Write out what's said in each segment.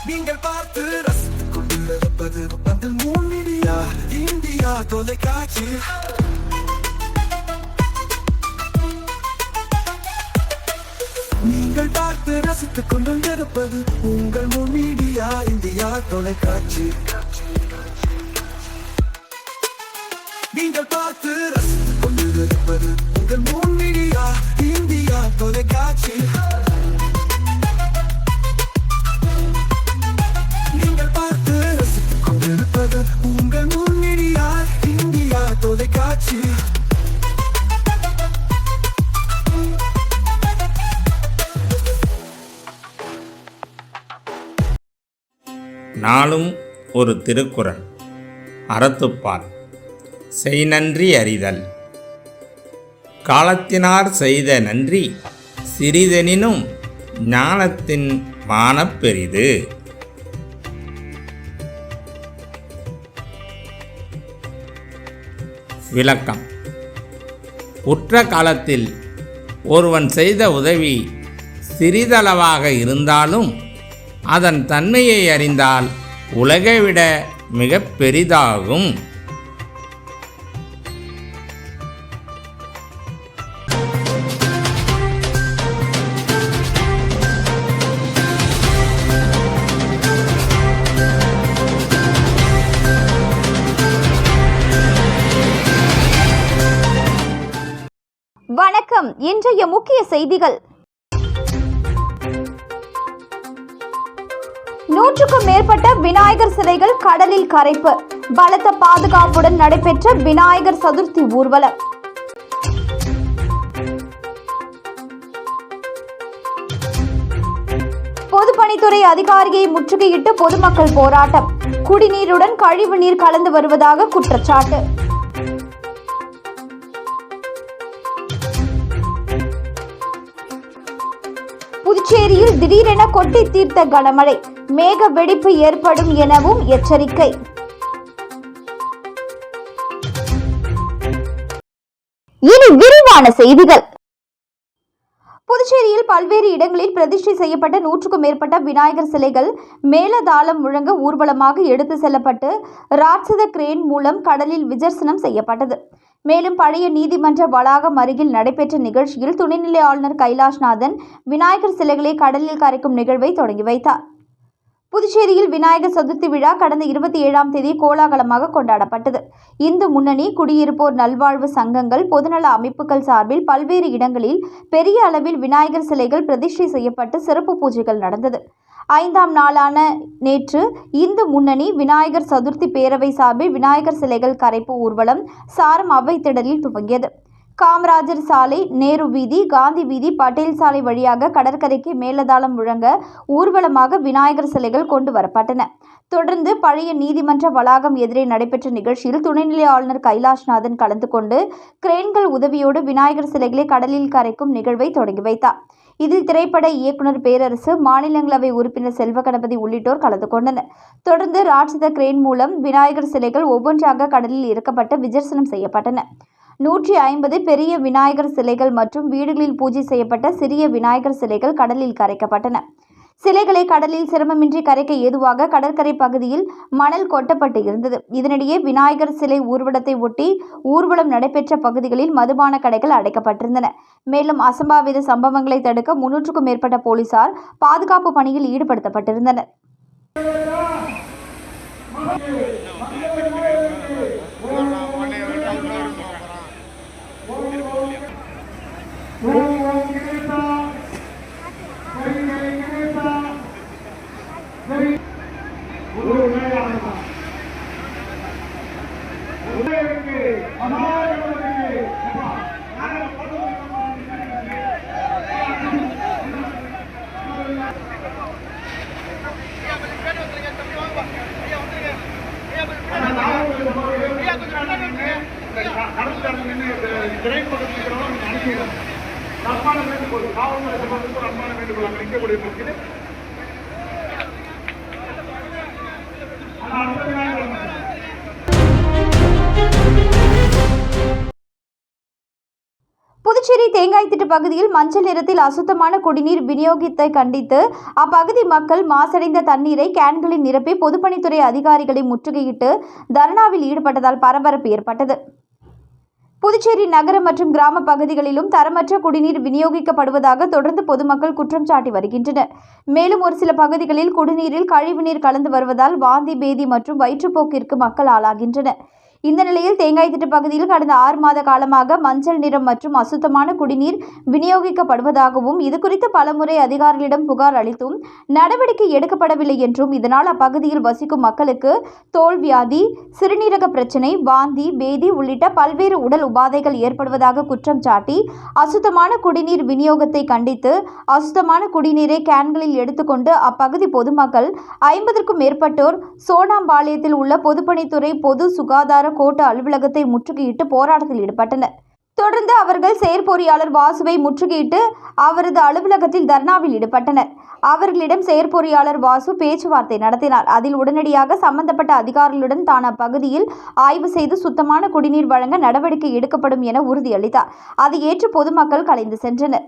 நீங்கள் பார்த்து ரசித்துக் கொண்டிருப்பது பந்தல் மீடியா இந்தியா தொலைக்காட்சி. நீங்கள் பார்த்து ரசித்துக் கொண்டிருப்பது உங்கள் மீடியா இந்தியா தொலைக்காட்சி. நீங்கள் பார்த்து ரசித்துக் கொண்டிருப்பது உங்கள் மீடியா இந்தியா தொலைக்காட்சி. நீங்கள் பார்த்து ரசித்துக் கொண்டிருப்பது உங்கள் மீடியா இந்தியா தொலைக்காட்சி. நாளும் ஒரு திருக்குறள். அறத்துப்பால். செய் நன்றி அறிதல். காலத்தினார் செய்த நன்றி சிறிதெனினும் ஞானத்தின் மானப் பெரிது. விளக்கம். உற்ற காலத்தில் ஒருவன் செய்த உதவி சிறிதளவாக இருந்தாலும் அதன் தன்மையை அறிந்தால் உலகை விட மிக பெரிதாகும். வணக்கம். இன்றைய முக்கிய செய்திகள். 100க்கும் மேற்பட்ட விநாயகர் சிலைகள் கடலில் கரைப்பு. பலத்த பாதுகாப்புடன் நடைபெற்ற விநாயகர் சதுர்த்தி ஊர்வலம். பொதுப்பணித்துறை அதிகாரியை முற்றுகையிட்டு பொதுமக்கள் போராட்டம். குடிநீருடன் கழிவு நீர் கலந்து வருவதாக குற்றச்சாட்டு. புதுச்சேரியில் திடீரென கொட்டி தீர்த்த கனமழை. மேக வெடிப்பு ஏற்படும் எனவும் எச்சரிக்கை. இனி விரிவான செய்திகள். புதுச்சேரியில் பல்வேறு இடங்களில் பிரதிஷ்டை செய்யப்பட்ட 100க்கும் மேற்பட்ட விநாயகர் சிலைகள் மேலதாளம் முழங்க ஊர்வலமாக எடுத்து செல்லப்பட்டு ராட்சத கிரேன் மூலம் கடலில் விசர்சனம் செய்யப்பட்டது. மேலும் பழைய நீதிமன்ற வளாகம் அருகில் நடைபெற்ற நிகழ்ச்சியில் துணைநிலை ஆளுநர் கைலாஷ்நாதன் விநாயகர் சிலைகளை கடலில் கரைக்கும் நிகழ்வை தொடங்கி வைத்தார். புதுச்சேரியில் விநாயகர் சதுர்த்தி விழா கடந்த 27ஆம் தேதி கோலாகலமாக கொண்டாடப்பட்டது. இந்து முன்னணி, குடியிருப்போர் நல்வாழ்வு சங்கங்கள், பொதுநல அமைப்புகள் சார்பில் பல்வேறு இடங்களில் பெரிய அளவில் விநாயகர் சிலைகள் பிரதிஷ்டை செய்யப்பட்டு சிறப்பு பூஜைகள் நடந்தது. 5ஆம் நாளான நேற்று இந்து முன்னணி விநாயகர் சதுர்த்தி பேரவை சார்பில் விநாயகர் சிலைகள் கரைப்பு ஊர்வலம் சாரம் அவைத்திடலில் துவங்கியது. காமராஜர் சாலை, நேரு வீதி, காந்தி வீதி, பட்டேல் சாலை வழியாக கடற்கரைக்கு மேலதாளம் முழங்க ஊர்வலமாக விநாயகர் சிலைகள் கொண்டு வரப்பட்டன. தொடர்ந்து பழைய நீதிமன்ற வளாகம் எதிரே நடைபெற்ற நிகழ்ச்சியில் துணைநிலை ஆளுநர் கைலாஷ்நாதன் கலந்து கொண்டு கிரேன்கள் உதவியோடு விநாயகர் சிலைகளை கடலில் கரைக்கும் நிகழ்வை தொடங்கி வைத்தார். இதில் திரைப்பட இயக்குனர் பேரரசு, மாநிலங்களவை உறுப்பினர் செல்வ கணபதி உள்ளிட்டோர் கலந்து கொண்டனர். தொடர்ந்து ராட்சத கிரேன் மூலம் விநாயகர் சிலைகள் ஒவ்வொன்றாக கடலில் இறக்கப்பட்டு விசர்சனம் செய்யப்பட்டன. 150 பெரிய விநாயகர் சிலைகள் மற்றும் வீடுகளில் பூஜை செய்யப்பட்ட சிறிய விநாயகர் சிலைகள் கடலில் கரைக்கப்பட்டன. சிலைகளை கடலில் சிரமமின்றி கரைக்க ஏதுவாக கடற்கரை பகுதியில் மணல் கொட்டப்பட்டு இருந்தது. இதனிடையே விநாயகர் சிலை ஊர்வலத்தை ஒட்டி ஊர்வலம் நடைபெற்ற பகுதிகளில் மதுபான கடைகள் அடைக்கப்பட்டிருந்தன. மேலும் அசம்பாவித சம்பவங்களை தடுக்க 300க்கும் மேற்பட்ட போலீசார் பாதுகாப்பு பணியில் ஈடுபடுத்தப்பட்டிருந்தனர். புதுச்சேரி தேங்காய் தேங்காய்திட்டு பகுதியில் மஞ்சள் நிறத்தில் அசுத்தமான குடிநீர் விநியோகத்தை கண்டித்து அப்பகுதி மக்கள் மாசடைந்த தண்ணீரை கேன்களில் நிரப்பி பொதுப்பணித்துறை அதிகாரிகளை முற்றுகையிட்டு தர்ணாவில் ஈடுபட்டதால் பரபரப்பு ஏற்பட்டது. புதுச்சேரி நகர மற்றும் கிராம பகுதிகளிலும் தரமற்ற குடிநீர் விநியோகிக்கப்படுவதாக தொடர்ந்து பொதுமக்கள் குற்றம் சாட்டி வருகின்றனர். மேலும் ஒரு சில பகுதிகளில் குடிநீரில் கழிவுநீர் கலந்து வருவதால் வாந்தி, பேதி மற்றும் வயிற்றுப்போக்கிற்கு மக்கள் ஆளாகின்றனர். இந்த நிலையில் தேங்காய்திட்டு பகுதியில் கடந்த 6 மாத காலமாக மஞ்சள் நிறம் மற்றும் அசுத்தமான குடிநீர் விநியோகிக்கப்படுவதாகவும் இதுகுறித்து பலமுறை அதிகாரிகளிடம் புகார் அளித்தும் நடவடிக்கை எடுக்கப்படவில்லை என்றும் இதனால் அப்பகுதியில் வசிக்கும் மக்களுக்கு தோல்வியாதி, சிறுநீரக பிரச்சினை, வாந்தி, பேதி உள்ளிட்ட பல்வேறு உடல் உபாதைகள் ஏற்படுவதாக குற்றம் சாட்டி அசுத்தமான குடிநீர் விநியோகத்தை கண்டித்து அசுத்தமான குடிநீரை கேன்களில் எடுத்துக்கொண்டு அப்பகுதி பொதுமக்கள் 50க்கும் மேற்பட்டோர் சோனாம்பாளையத்தில் உள்ள பொதுப்பணித்துறை பொது சுகாதார கோட்ட அலுவலகத்தை முற்றுகையிட்டு போராட்டத்தில் ஈடுபட்டனர். தொடர்ந்து அவர்கள் செயற்பொறியாளர் வாசுவை முற்றுகையிட்டு அவரது அலுவலகத்தில் தர்ணாவில் ஈடுபட்டனர். அவர்களிடம் செயற்பொறியாளர் வாசு பேச்சுவார்த்தை நடத்தினார். அதில் உடனடியாக சம்பந்தப்பட்ட அதிகாரிகளுடன் தான் அப்பகுதியில் ஆய்வு செய்து சுத்தமான குடிநீர் வழங்க நடவடிக்கை எடுக்கப்படும் என உறுதியளித்தார். அதை ஏற்று பொதுமக்கள் கலைந்து சென்றனர்.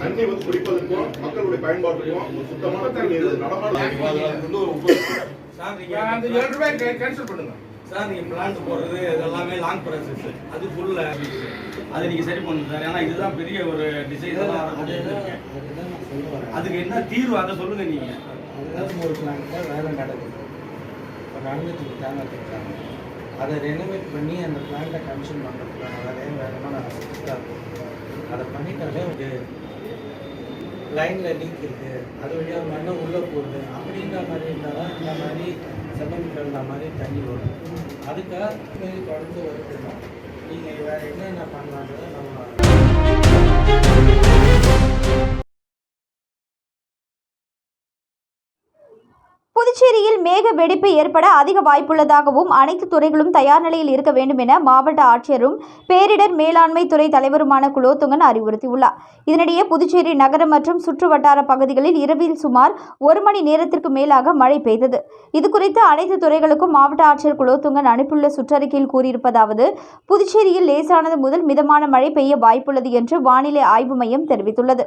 தண்ணி குடிப்பதற்கும் மக்களுடைய பயன்பாட்டுக்கும் சுத்தமான தண்ணீர் சார், நீங்கள் பிளான்ட் போடுறது இதெல்லாமே லாங் ப்ராசஸ், அது ஃபுல்ல அதை நீங்கள் சரி பண்ணுங்க சார். ஏன்னா இதுதான் பெரிய ஒரு டிசைன். அதுக்கு என்ன தீர்வு அதை சொல்லுங்க நீங்கள். அதுதான் ஒரு பிளான்ட்டில் வேலை நடக்குது, இப்போ நடந்துட்டு இருக்காங்க. அதை ரெனோவேட் பண்ணி அந்த பிளான்ட்டை கமிஷன் பண்ணுறதுக்கான வேலையும் வேகமாக நான் அதை பண்ணிட்டாலே ஒரு லைனில் லீக் இருக்குது, அது வழியாக மண்ணை உள்ளே போகுது அப்படின்ற மாதிரி இருந்தால் தான் இந்த மாதிரி செம்மண் கலந்த மாதிரி தண்ணி வரும். அதுக்காக இதுமாரி தொடர்ந்து வருதுன்னா நீங்கள் வேறு என்னென்ன பண்ணலான்றதை நம்ம புதுச்சேரியில் மேக வெடிப்பு ஏற்பட அதிக வாய்ப்புள்ளதாகவும் அனைத்து துறைகளும் தயார் நிலையில் இருக்க வேண்டும் என மாவட்ட ஆட்சியரும் பேரிடர் மேலாண்மை துறை தலைவருமான குலோத்துங்கன் அறிவுறுத்தியுள்ளார். இதனிடையே புதுச்சேரி நகர மற்றும் சுற்றுவட்டார பகுதிகளில் இரவில் சுமார் 1 மணி நேரத்திற்கு மேலாக மழை பெய்தது. இதுகுறித்து அனைத்து துறைகளுக்கும் மாவட்ட ஆட்சியர் குலோத்துங்கன் அனுப்பியுள்ள சுற்றறிக்கையில் கூறியிருப்பதாவது: புதுச்சேரியில் லேசானது முதல் மிதமான மழை பெய்ய வாய்ப்புள்ளது என்று வானிலை ஆய்வு மையம் தெரிவித்துள்ளது.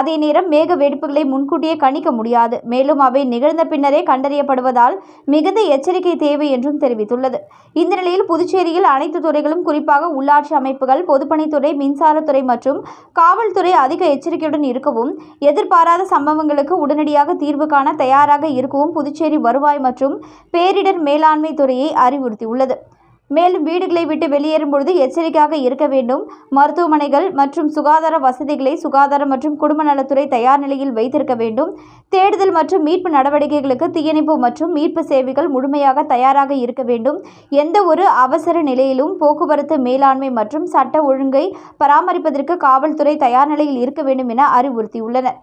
அதே நேரம் மேக வெடிப்புகளை முன்கூட்டியே கணிக்க முடியாது, மேலும் அவை நிகழ்ந்த பின்னரே கண்டறியப்படுவதால் மிகுந்த எச்சரிக்கை தேவை என்றும் தெரிவித்துள்ளது. இந்த நிலையில் புதுச்சேரியில் அனைத்து துறைகளும் குறிப்பாக உள்ளாட்சி அமைப்புகள், பொதுப்பணித்துறை, மின்சாரத்துறை மற்றும் காவல்துறை அதிக எச்சரிக்கையுடன் இருக்கவும், எதிர்பாராத சம்பவங்களுக்கு உடனடியாக தீர்வு காண தயாராக இருக்கவும் புதுச்சேரி வருவாய் மற்றும் பேரிடர் மேலாண்மை துறையை அறிவுறுத்தியுள்ளது. மேலும் வீடுகளை விட்டு வெளியேறும் பொழுது எச்சரிக்கையாக இருக்க வேண்டும். மருத்துவமனைகள் மற்றும் சுகாதார வசதிகளை சுகாதாரம் மற்றும் குடும்ப நலத்துறை தயார் நிலையில் வைத்திருக்க வேண்டும். தேடுதல் மற்றும் மீட்பு நடவடிக்கைகளுக்கு தீயணைப்பு மற்றும் மீட்பு சேவைகள் முழுமையாக தயாராக இருக்க வேண்டும். எந்த ஒரு அவசர நிலையிலும் போக்குவரத்து மேலாண்மை மற்றும் சட்ட ஒழுங்கை பராமரிப்பதற்கு காவல்துறை தயார் நிலையில் இருக்க வேண்டும் என அறிவுறுத்தியுள்ளனர்.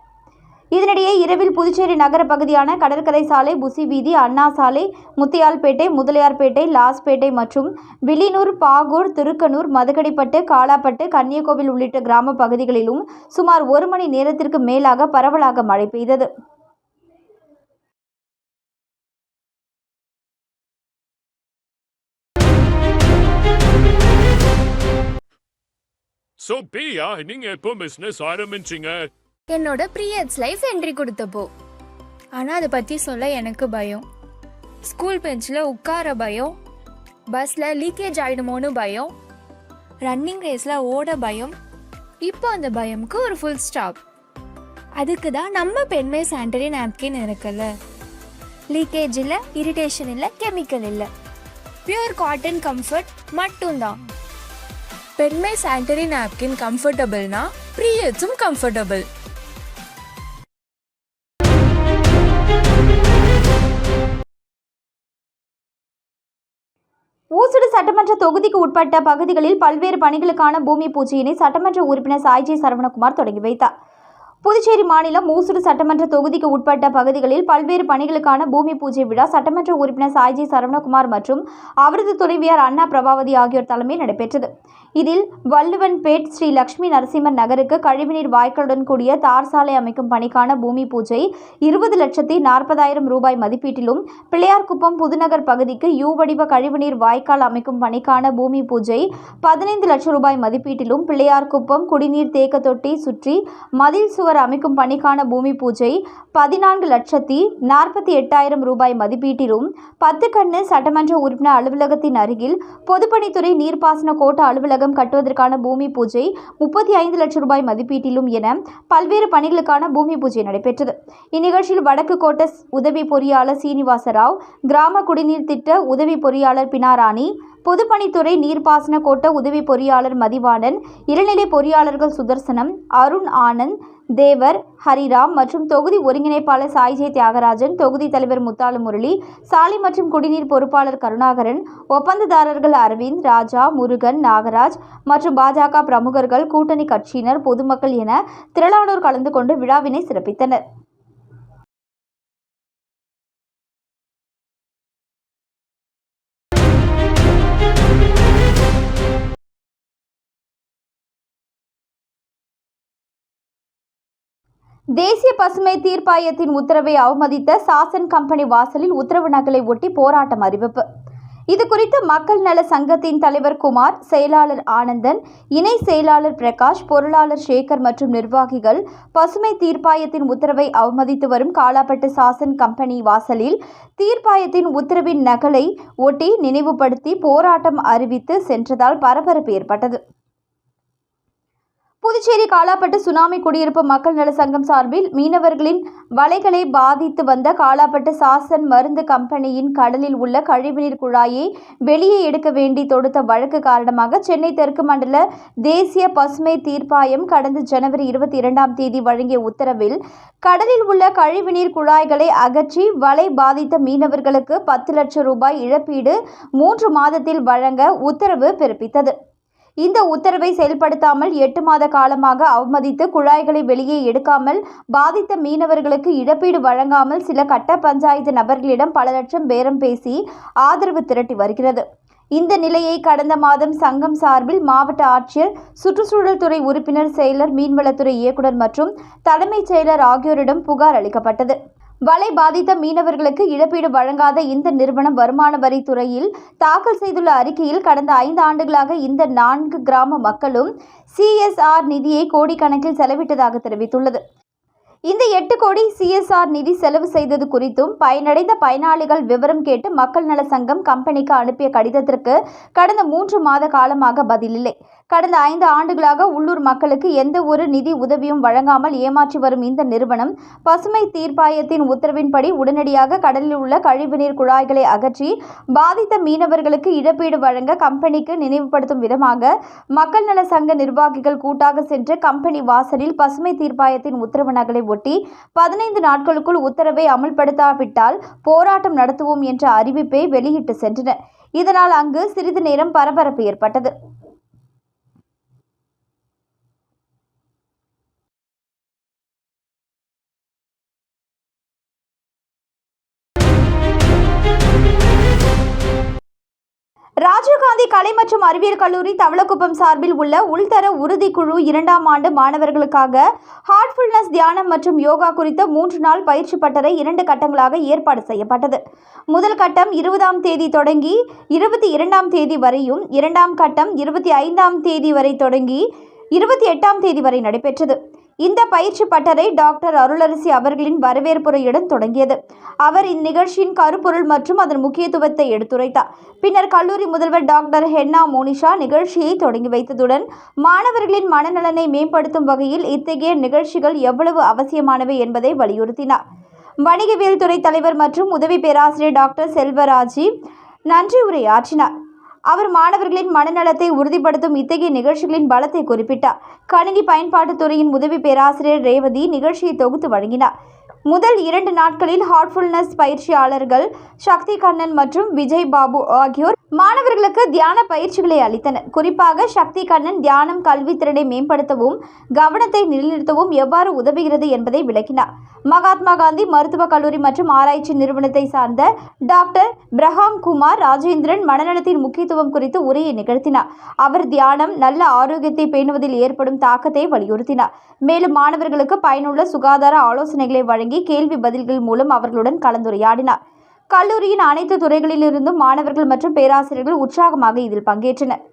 இதனிடையே இரவில் புதுச்சேரி நகர பகுதியான கடற்கரை சாலை, புசி வீதி, அண்ணா சாலை, முத்தியால்பேட்டை, முதலியார்பேட்டை, லாஸ்பேட்டை மற்றும் வில்லியனூர், பாகூர், திருக்கனூர், மதகடிப்பட்டு, காலாப்பட்டு, கன்னியகோவில் உள்ளிட்ட கிராம பகுதிகளிலும் சுமார் 1 மணி நேரத்திற்கு மேலாக பரவலாக மழை பெய்தது. So பிரியா, நீங்க எப்போ பிசினஸ் ஆரம்பிச்சீங்க? என்னோட பீரியட்ஸ் லைஃப் என்ட்ரி கொடுத்தப்போ. ஆனால் அதை பற்றி சொல்ல எனக்கு பயம். ஸ்கூல் பெஞ்சில் உட்கார பயம், பஸ்ஸில் லீக்கேஜ் ஆகிடுமோன்னு பயம், ரன்னிங் ரேஸில் ஓட பயம். இப்போ அந்த பயமுக்கு ஒரு ஃபுல் ஸ்டாப். அதுக்கு தான் நம்ம பெண்மை சானிட்டரி நாப்கின் இருக்குல்ல. லீக்கேஜ் இல்லை, இரிட்டேஷன் இல்லை, கெமிக்கல் இல்லை, பியூர் காட்டன் கம்ஃபர்ட் மட்டும்தான். பெண்மை சானிட்டரி நாப்கின் கம்ஃபர்டபுள்னா பீரியட்ஸும் கம்ஃபர்டபுள். ஊசுடு சட்டமன்ற தொகுதிக்கு உட்பட்ட பகுதிகளில் பல்வேறு பணிகளுக்கான பூமி பூஜையினை சட்டமன்ற உறுப்பினர் சாய்ஜி சரவணகுமார் தொடங்கி வைத்தார். புதுச்சேரி மாநிலம் மூசூர் சட்டமன்ற தொகுதிக்கு உட்பட்ட பகுதிகளில் பல்வேறு பணிகளுக்கான பூமி பூஜை விழா சட்டமன்ற உறுப்பினர் சாய்ஜி சரவணகுமார் மற்றும் அவரது துணைவியார் அண்ணா பிரபாவதி ஆகியோர் தலைமையில் நடைபெற்றது. இதில் வள்ளுவன்பேட் ஸ்ரீ லட்சுமி நரசிம்மர் நகருக்கு கழிவுநீர் வாய்க்காலுடன் கூடிய தார் சாலை அமைக்கும் பணிக்கான பூமி பூஜை 20,40,000 ரூபாய் மதிப்பீட்டிலும், பிள்ளையார்குப்பம் புதுநகர் பகுதிக்கு யூ வடிவ கழிவுநீர் வாய்க்கால் அமைக்கும் பணிக்கான பூமி பூஜை 15 லட்சம் ரூபாய் மதிப்பீட்டிலும், பிள்ளையார்குப்பம் குடிநீர் தேக்க தொட்டி சுற்றி மதில் சுவர் அமைக்கும் பணிக்கான பூமி பூஜை 14,48,000 ரூபாய் மதிப்பீட்டிலும், 10 கண்ணு சட்டமன்ற உறுப்பினர் அலுவலகத்தின் அருகில் பொதுப்பணித்துறை நீர்ப்பாசன கோட்ட அலுவலகம் கட்டுவதற்கான பூமி பூஜை 35 லட்சம் ரூபாய் மதிப்பீட்டிலும் என பல்வேறு பணிகளுக்கான பூமி பூஜை நடைபெற்றது. இந்நிகழ்ச்சியில் வடக்கு கோட்ட உதவி பொறியாளர் சீனிவாசராவ், கிராம குடிநீர் திட்ட உதவி பொறியாளர் பினாராணி, பொதுப்பணித்துறை நீர்ப்பாசன கோட்ட உதவி பொறியாளர் மதிவாணன், இளநிலை பொறியாளர்கள் சுதர்சனம், அருண் ஆனந்த், தேவர், ஹரிராம் மற்றும் தொகுதி ஒருங்கிணைப்பாளர் சாய்ஜே தியாகராஜன், தொகுதி தலைவர் முத்தாலு முரளி, சாலை மற்றும் குடிநீர் பொறுப்பாளர் கருணாகரன், ஒப்பந்ததாரர்கள் அரவிந்த், ராஜா, முருகன், நாகராஜ் மற்றும் பாஜக பிரமுகர்கள், கூட்டணி கட்சியினர், பொதுமக்கள் என திரளானோர் கலந்து கொண்டு விழாவினை சிறப்பித்தனர். தேசிய பசுமை தீர்ப்பாயத்தின் உத்தரவை அவமதித்த சாசன் கம்பெனி வாசலில் உத்தரவு நகலை ஒட்டி போராட்டம் அறிவிப்பு. இதுகுறித்து மக்கள் நல சங்கத்தின் தலைவர் குமார், செயலாளர் ஆனந்தன், இணை செயலாளர் பிரகாஷ், பொருளாளர் சேகர் மற்றும் நிர்வாகிகள் பசுமை தீர்ப்பாயத்தின் உத்தரவை அவமதித்து வரும் காலாப்பட்டு சாசன் கம்பெனி வாசலில் தீர்ப்பாயத்தின் உத்தரவின் நகலை ஒட்டி நினைவுபடுத்தி போராட்டம் அறிவித்து சென்றதால் பரபரப்பு ஏற்பட்டது. புதுச்சேரி காலாப்பட்டு சுனாமி குடியிருப்பு மக்கள் நல சங்கம் சார்பில் மீனவர்களின் வலைகளை பாதித்து வந்த காலாப்பட்டு சாசன் மருந்து கம்பெனியின் கடலில் உள்ள கழிவுநீர் குழாயை வெளியே எடுக்க வேண்டி தொடுத்த வழக்கு காரணமாக சென்னை தெற்கு மண்டல தேசிய பசுமை தீர்ப்பாயம் கடந்த ஜனவரி 22ஆம் தேதி வழங்கிய உத்தரவில் கடலில் உள்ள கழிவுநீர் குழாய்களை அகற்றி வலை பாதித்த மீனவர்களுக்கு 10 லட்சம் ரூபாய் இழப்பீடு 3 மாதத்தில் வழங்க உத்தரவு பிறப்பித்தது. இந்த உத்தரவை செயல்படுத்தாமல் 8 மாத காலமாக அவமதித்து குழாய்களை வெளியே எடுக்காமல் பாதித்த மீனவர்களுக்கு இழப்பீடு வழங்காமல் சில கட்ட பஞ்சாயத்து நபர்களிடம் பல லட்சம் பேரம் பேசி ஆதரவு திரட்டி வருகிறது. இந்த நிலையை கடந்த மாதம் சங்கம் சார்பில் மாவட்ட ஆட்சியர், சுற்றுச்சூழல் துறை உறுப்பினர், செயலர், மீன்வளத்துறை இயக்குநர் மற்றும் தலைமைச் செயலர் ஆகியோரிடம் புகார் அளிக்கப்பட்டது. வலை பாதித்த மீனவர்களுக்கு இழப்பீடு வழங்காத இந்த நிறுவனம் வருமான வரித்துறையில் தாக்கல் செய்துள்ள அறிக்கையில் கடந்த 5 ஆண்டுகளாக இந்த 4 கிராம மக்களும் CSR நிதியை கோடிக்கணக்கில் செலவிட்டதாக தெரிவித்துள்ளது. இந்த 8 கோடி CSR நிதி செலவு செய்தது குறித்தும் பயனடைந்த பயனாளிகள் விவரம் கேட்டு மக்கள் நல சங்கம் கம்பெனிக்கு அனுப்பிய கடிதத்திற்கு கடந்த 3 மாத காலமாக பதில் இல்லை. கடந்த 5 ஆண்டுகளாக உள்ளூர் மக்களுக்கு எந்த ஒரு நிதி உதவியும் வழங்காமல் ஏமாற்றி வரும் இந்த நிறுவனம் பசுமை தீர்ப்பாயத்தின் உத்தரவின்படி உடனடியாக கடலில் உள்ள கழிவுநீர் குழாய்களை அகற்றி பாதித்த மீனவர்களுக்கு இழப்பீடு வழங்க கம்பெனிக்கு நினைவுபடுத்தும் விதமாக மக்கள் நல சங்க நிர்வாகிகள் கூட்டாக சென்று கம்பெனி வாசலில் பசுமை தீர்ப்பாயத்தின் உத்தரவு நகலை ஒட்டி 15 நாட்களுக்குள் உத்தரவை அமல்படுத்தாவிட்டால் போராட்டம் நடத்துவோம் என்ற அறிவிப்பை வெளியிட்டு சென்றனர். இதனால் அங்கு சிறிது நேரம் பரபரப்பு ஏற்பட்டது. ராஜீவ்காந்தி கலை மற்றும் அறிவியல் கல்லூரி தவளக்குப்பம் சார்பில் உள்ள உள்தர உறுதிக்குழு 2ஆம் ஆண்டு மாணவர்களுக்காக ஹார்ட்ஃபுல்னஸ் தியானம் மற்றும் யோகா குறித்த 3 நாள் பயிற்சி பட்டறை 2 கட்டங்களாக ஏற்பாடு செய்யப்பட்டது. முதல் கட்டம் 20ஆம் தேதி தொடங்கி 22ஆம் தேதி வரையும், 2ஆம் கட்டம் 25ஆம் தேதி வரை தொடங்கி 28ஆம் தேதி வரை நடைபெற்றது. இந்த பயிற்சி பட்டறை டாக்டர் அருளரசி அவர்களின் வரவேற்புரையுடன் தொடங்கியது. அவர் இந்நிகழ்ச்சியின் கருப்பொருள் மற்றும் அதன் முக்கியத்துவத்தை எடுத்துரைத்தார். பின்னர் கல்லூரி முதல்வர் டாக்டர் ஹென்னா மோனிஷா நிகழ்ச்சியை தொடங்கி வைத்ததுடன் மாணவர்களின் மனநலனை மேம்படுத்தும் வகையில் இத்தகைய நிகழ்ச்சிகள் எவ்வளவு அவசியமானவை என்பதை வலியுறுத்தினார். வணிகவியல் துறை தலைவர் மற்றும் உதவி பேராசிரியர் டாக்டர் செல்வராஜி நன்றி உரையாற்றினார். அவர் மாணவர்களின் மனநலத்தை உறுதிப்படுத்தும் இத்தகைய நிகழ்ச்சிகளின் பலத்தை குறிப்பிட்டார். கணினி பயன்பாட்டுத் துறையின் உதவி பேராசிரியர் ரேவதி நிகழ்ச்சியை தொகுத்து வழங்கினார். முதல் 2 நாட்களில் ஹார்ட்ஃபுல்னஸ் பயிற்சியாளர்கள் சக்தி கண்ணன் மற்றும் விஜய் பாபு ஆகியோர் மாணவர்களுக்கு தியான பயிற்சிகளை அளித்தனர். குறிப்பாக சக்தி கண்ணன் தியானம் கல்வி திறனை மேம்படுத்தவும் கவனத்தை நிலைநிறுத்தவும் எவ்வாறு உதவுகிறது என்பதை விளக்கினார். மகாத்மா காந்தி மருத்துவக் கல்லூரி மற்றும் ஆராய்ச்சி நிறுவனத்தை சார்ந்த டாக்டர் பிரஹாம் குமார் ராஜேந்திரன் மனநலத்தின் முக்கியத்துவம் குறித்து உரையை நிகழ்த்தினார். அவர் தியானம் நல்ல ஆரோக்கியத்தை பேணுவதில் ஏற்படும் தாக்கத்தை வலியுறுத்தினார். மேலும் மாணவர்களுக்கு பயனுள்ள சுகாதார ஆலோசனைகளை வழங்கி கேள்வி பதில்கள் மூலம் அவர்களுடன் கலந்துரையாடினார். கல்லூரியின் அனைத்து துறைகளிலிருந்தும் மாணவர்கள் மற்றும் பேராசிரியர்கள் உற்சாகமாக இதில் பங்கேற்றனர்.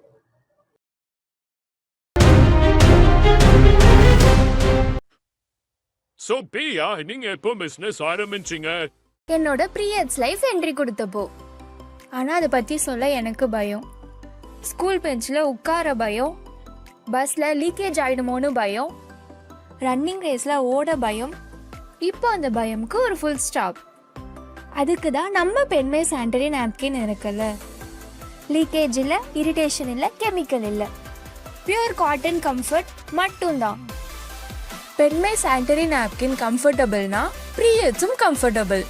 So பிரியா, நீங்க எப்போ பிசினஸ் ஆரம்பிச்சீங்க? என்னோட பீரியட்ஸ் லைஃப் என்ட்ரி கொடுத்தப்போ. ஆனால் அதை பற்றி சொல்ல எனக்கு பயம். ஸ்கூல் பெஞ்சில் உட்கார பயம், பஸ்ஸில் லீக்கேஜ் ஆகிடுமோன்னு பயம், ரன்னிங் ரேஸில் ஓட பயம். இப்போ அந்த பயமுக்கு ஒரு ஃபுல் ஸ்டாப். அதுக்கு தான் நம்ம பெண்மை சானிட்டரி நாப்கின் இருக்குல்ல. லீக்கேஜ் இல்லை, இரிட்டேஷன் இல்லை, கெமிக்கல் இல்லை, பியூர் காட்டன் கம்ஃபர்ட் மட்டும்தான். பெண்மை சானிட்டரி நாப்கின் கம்ஃபர்டபுள்னா பீரியட்ஸும் கம்ஃபர்டபுள்.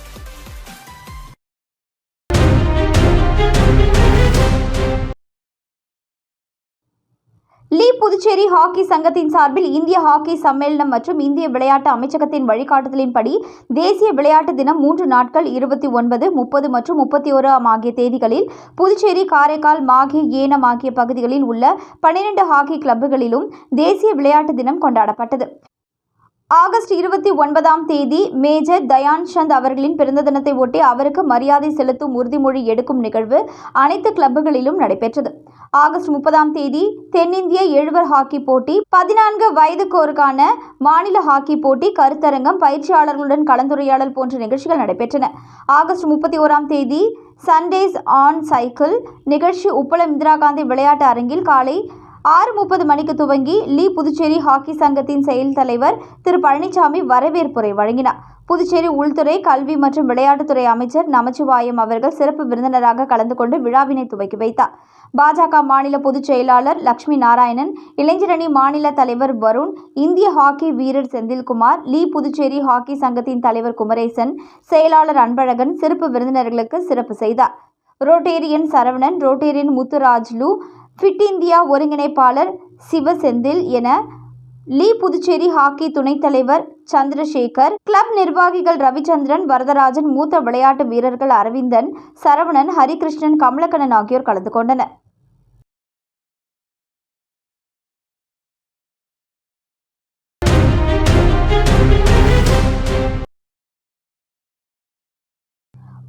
லீ புதுச்சேரி ஹாக்கி சங்கத்தின் சார்பில் இந்திய ஹாக்கி சம்மேளனம் மற்றும் இந்திய விளையாட்டு அமைச்சகத்தின் வழிகாட்டுதலின்படி தேசிய விளையாட்டு தினம் 3 நாட்கள் 29, 30 மற்றும் 31 ஆகிய தேதிகளில் புதுச்சேரி, காரைக்கால், மாஹே, ஏனம் ஆகிய பகுதிகளில் உள்ள 12 ஹாக்கி கிளப்புகளிலும் தேசிய விளையாட்டு தினம் கொண்டாடப்பட்டது. ஆகஸ்ட் 29ஆம் தேதி மேஜர் தயான் சந்த் அவர்களின் பிறந்த தினத்தை ஒட்டி அவருக்கு மரியாதை செலுத்தும் உறுதிமொழி எடுக்கும் நிகழ்வு அனைத்து கிளப்புகளிலும் நடைபெற்றது. ஆகஸ்ட் 30ஆம் தேதி தென்னிந்திய எழுவர் ஹாக்கி போட்டி, 14 வயதுக்கோருக்கான மாநில ஹாக்கி போட்டி, கருத்தரங்கம், பயிற்சியாளர்களுடன் கலந்துரையாடல் போன்ற நிகழ்ச்சிகள் நடைபெற்றன. ஆகஸ்ட் 31ஆம் தேதி சண்டேஸ் ஆன் சைக்கிள் நிகழ்ச்சி உப்பளம் இந்திரா காந்தி விளையாட்டு அரங்கில் காலை 6:30 மணிக்கு துவங்கி லீ புதுச்சேரி ஹாக்கி சங்கத்தின் செயல் தலைவர் திரு பழனிசாமி வரவேற்புரை வழங்கினார். புதுச்சேரி உள்துறை, கல்வி மற்றும் விளையாட்டுத்துறை அமைச்சர் நமச்சிவாயம் அவர்கள் சிறப்பு விருந்தினராக கலந்து கொண்டு விழாவினை துவக்கி வைத்தார். பாஜக மாநில பொதுச் செயலாளர் லட்சுமி நாராயணன், இளைஞரணி மாநில தலைவர் வருண், இந்திய ஹாக்கி வீரர் செந்தில்குமார், லீ புதுச்சேரி ஹாக்கி சங்கத்தின் தலைவர் குமரேசன், செயலாளர் அன்பழகன் சிறப்பு விருந்தினர்களுக்கு சிறப்பு செய்தார். Rotarian Saravanan, Rotarian Muthurajulu, Fit India ஒருங்கிணைப்பாளர் சிவசெந்தில் என லீ புதுச்சேரி ஹாக்கி துணைத் தலைவர் சந்திரசேகர், கிளப் நிர்வாகிகள் ரவிச்சந்திரன், வரதராஜன், மூத்த விளையாட்டு வீரர்கள் அரவிந்தன், சரவணன், ஹரிகிருஷ்ணன், கமலக்கண்ணன் ஆகியோர் கலந்து கொண்டனர்.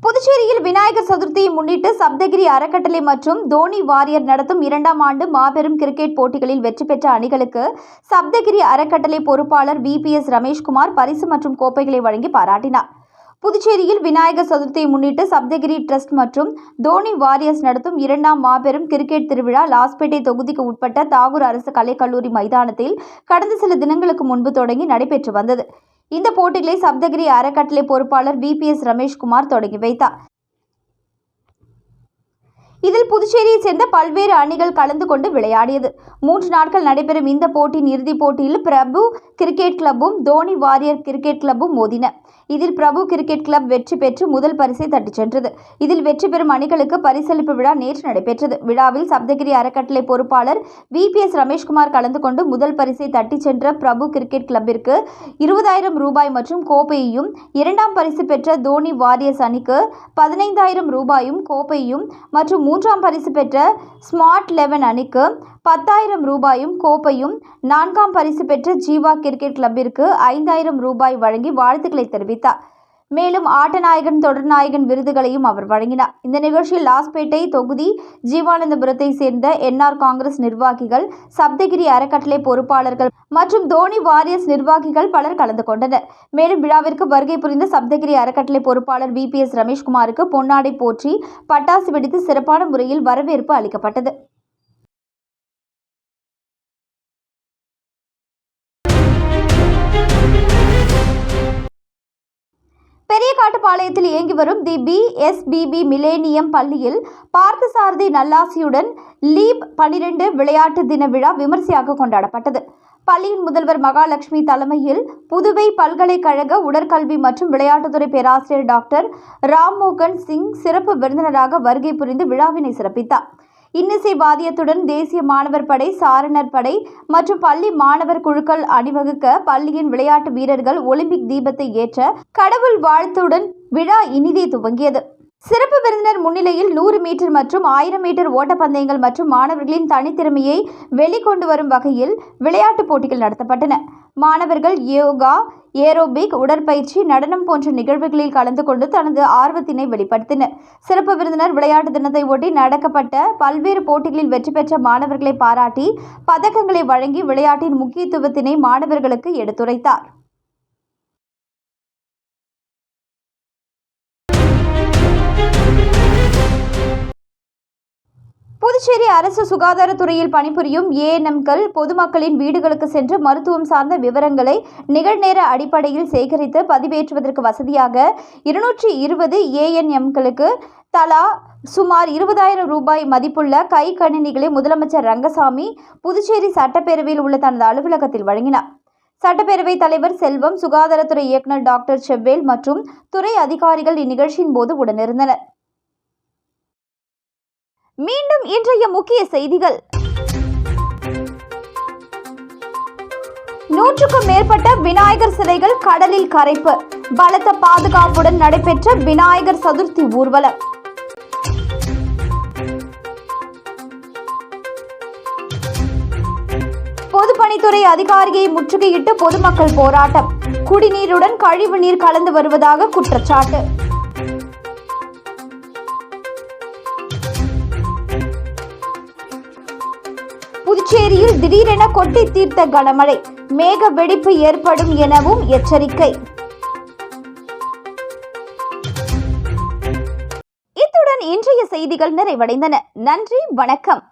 புதுச்சேரியில் விநாயகர் சதுர்த்தியை முன்னிட்டு சப்தகிரி அறக்கட்டளை மற்றும் தோனி வாரியர் நடத்தும் 2ஆம் ஆண்டு மாபெரும் கிரிக்கெட் போட்டிகளில் வெற்றி பெற்ற அணிகளுக்கு சப்தகிரி அறக்கட்டளை பொறுப்பாளர் VPS ரமேஷ்குமார் பரிசு மற்றும் கோப்பைகளை வழங்கி பாராட்டினார். புதுச்சேரியில் விநாயகர் சதுர்த்தியை முன்னிட்டு சப்தகிரி ட்ரஸ்ட் மற்றும் தோனி வாரியர்ஸ் நடத்தும் 2ஆம் மாபெரும் கிரிக்கெட் திருவிழா லாஸ்பேட்டை தொகுதிக்கு உட்பட்ட தாகூர் அரசு கலைக்கல்லூரி மைதானத்தில் கடந்த சில தினங்களுக்கு முன்பு தொடங்கி நடைபெற்று வந்தது. இந்த போட்டிகளை சப்தகிரி அறக்கட்டளை பொறுப்பாளர் VPS ரமேஷ்குமார் தொடங்கி வைத்தார். இதில் புதுச்சேரியை சேர்ந்த பல்வேறு அணிகள் கலந்து கொண்டு விளையாடியது. 3 நாட்கள் நடைபெறும் இந்த போட்டியின் இறுதிப் போட்டியில் பிரபு கிரிக்கெட் கிளப்பும் தோனி வாரியர் கிரிக்கெட் கிளப்பும் மோதின. இதில் பிரபு கிரிக்கெட் கிளப் வெற்றி பெற்று முதல் பரிசை தட்டிச் சென்றது. இதில் வெற்றி பெறும் அணிகளுக்கு பரிசளிப்பு விழா நேற்று நடைபெற்றது. விழாவில் சப்தகிரி அறக்கட்டளை பொறுப்பாளர் VPS ரமேஷ்குமார் கலந்து கொண்டு முதல் பரிசை தட்டிச் சென்ற பிரபு கிரிக்கெட் கிளப்பிற்கு 20,000 ரூபாய் மற்றும் கோப்பையையும், 2ஆம் பரிசு பெற்ற தோனி வாரியர்ஸ் அணிக்கு 15,000 ரூபாயும் கோப்பையும் மற்றும் 3ஆம் பரிசு பெற்ற ஸ்மார்ட் 11 அணிக்கு 10,000 ரூபாயும் கோப்பையும், 4ஆம் பரிசு பெற்ற ஜீவா கிரிக்கெட் கிளப்பிற்கு 5,000 ரூபாய் வழங்கி வாழ்த்துக்களை தெரிவித்தார். மேலும் ஆட்டநாயகன், தொடர்நாயகன் விருதுகளையும் அவர் வழங்கினார். இந்த நிகழ்ச்சியில் லாஸ்பேட்டை தொகுதி ஜீவானந்தபுரத்தை சேர்ந்த NR காங்கிரஸ் நிர்வாகிகள், சப்தகிரி அறக்கட்டளை பொறுப்பாளர்கள் மற்றும் தோனி வாரியர்ஸ் நிர்வாகிகள் பலர் கலந்து கொண்டனர். மேலும் விழாவிற்கு வருகை புரிந்த சப்தகிரி அறக்கட்டளை பொறுப்பாளர் VPS ரமேஷ்குமாருக்கு பொன்னாடை போற்றி பட்டாசு வெடித்து சிறப்பான முறையில் வரவேற்பு அளிக்கப்பட்டது. பெரியகாட்டுப்பாளையத்தில் இயங்கி வரும் தி BSBB மிலேனியம் பள்ளியில் பார்த்தசாரதி நல்லாசியுடன் லீப் 12 விளையாட்டு தின விழா விமர்சையாக கொண்டாடப்பட்டது. பள்ளியின் முதல்வர் மகாலட்சுமி தலைமையில் புதுவை பல்கலைக்கழக உடற்கல்வி மற்றும் விளையாட்டுத்துறை பேராசிரியர் டாக்டர் ராம்மோகன் சிங் சிறப்பு விருந்தினராக வருகை புரிந்து விழாவினை சிறப்பித்தார். இன்னிசை வாத்தியத்துடன் தேசிய மாணவர் படை, சாரணர் படை மற்றும் பள்ளி மாணவர் குழுக்கள் அணிவகுக்க பள்ளியின் விளையாட்டு வீரர்கள் ஒலிம்பிக் தீபத்தை ஏற்ற கடவுள் வாழ்த்துடன் விழா இனிதே துவங்கியது. சிறப்பு விருந்தினர் முன்னிலையில் 100 மீட்டர் மற்றும் 1000 மீட்டர் ஓட்டப்பந்தயங்கள் மற்றும் மாணவர்களின் தனித்திறமையை வெளிக்கொண்டு வரும் வகையில் விளையாட்டுப் போட்டிகள் நடத்தப்பட்டன. மாணவர்கள் யோகா, ஏரோபிக், உடற்பயிற்சி, நடனம் போன்ற நிகழ்வுகளில் கலந்து கொண்டு தனது ஆர்வத்தினை வெளிப்படுத்தினர். சிறப்பு விருந்தினர் விளையாட்டு தினத்தை ஒட்டி நடக்கப்பட்ட பல்வேறு போட்டிகளில் வெற்றி பெற்ற மாணவர்களை பாராட்டி பதக்கங்களை வழங்கி விளையாட்டின் முக்கியத்துவத்தினை மாணவர்களுக்கு எடுத்துரைத்தார். புதுச்சேரி அரசு சுகாதாரத்துறையில் பணிபுரியும் ஏஎன்எம்கள் பொதுமக்களின் வீடுகளுக்கு சென்று மருத்துவம் சார்ந்த விவரங்களை நிகழ்நேர அடிப்படையில் சேகரித்து பதிவேற்றுவதற்கு வசதியாக 220 ஏஎன்எம்களுக்கு தலா சுமார் 20,000 ரூபாய் மதிப்புள்ள கை கணினிகளை முதலமைச்சர் ரங்கசாமி புதுச்சேரி சட்டப்பேரவையில் உள்ள தனது அலுவலகத்தில் வழங்கினார். சட்டப்பேரவைத் தலைவர் செல்வம், சுகாதாரத்துறை இயக்குநர் டாக்டர் செவ்வேல் மற்றும் துறை அதிகாரிகள் இந்நிகழ்ச்சியின் போது உடனிருந்தனர். மீண்டும் இன்றைய முக்கிய செய்திகள். 100க்கும் மேற்பட்ட விநாயகர் சிலைகள் கடலில் கரைப்பு. பலத்த பாதுகாப்புடன் நடைபெற்ற விநாயகர் சதுர்த்தி ஊர்வலம். பொதுப்பணித்துறை அதிகாரியை முற்றுகையிட்டு பொதுமக்கள் போராட்டம். குடிநீருடன் கழிவு நீர் கலந்து வருவதாக குற்றச்சாட்டு. புதுச்சேரியில் திடீரென கொட்டி தீர்த்த கனமழை. மேக வெடிப்பு ஏற்படும் எனவும் எச்சரிக்கை. இத்துடன் இன்றைய செய்திகள் நிறைவடைந்தன. நன்றி, வணக்கம்.